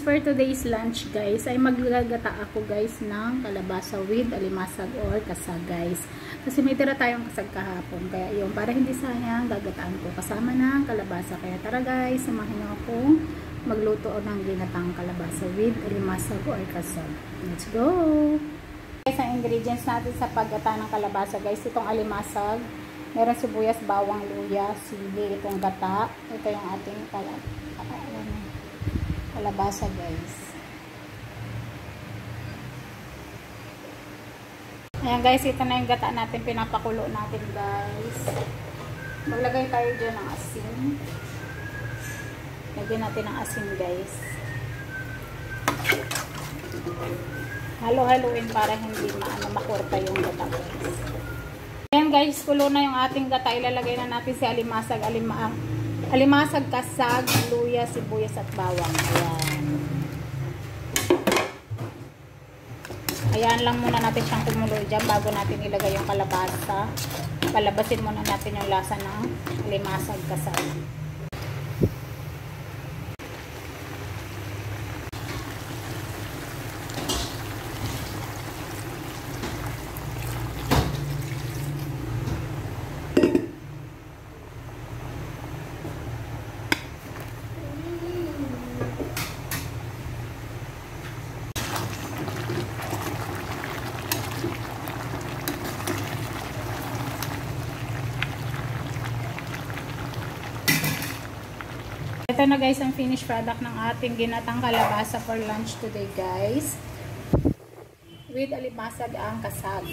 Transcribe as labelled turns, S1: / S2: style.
S1: for today's lunch guys, ay maggagata ako guys ng kalabasa with alimasag or kasag guys. Kasi may tira tayong kasag kahapon. Kaya yun, para hindi sayang, gagataan ko kasama ng kalabasa. Kaya tara guys, samahin niyo ako magluto ng ginatang kalabasa with alimasag or kasag. Let's go! Guys, ang ingredients natin sa paggata ng kalabasa guys, itong alimasag, meron sibuyas, bawang, luya, sili, itong gata. Ito yung ating kalabasa guys. Ayan guys, ito na yung gata natin, pinapakulo natin guys. Maglagay tayo dyan ng asin. Lagyan natin ng asin guys. Halo-haluin para hindi makurta yung gata guys. Ayan guys, kulo na yung ating gata. Ilalagay na natin si alimasag, kasag, luya, sibuyas at bawang. Ayan. Ayan lang muna natin siyang kumulo dyan bago natin ilagay yung kalabasa. Palabasin muna natin yung lasa ng alimasag, kasag. Ito na guys ang finished product ng ating ginatang kalabasa for lunch today guys. With alimasag ang kasag.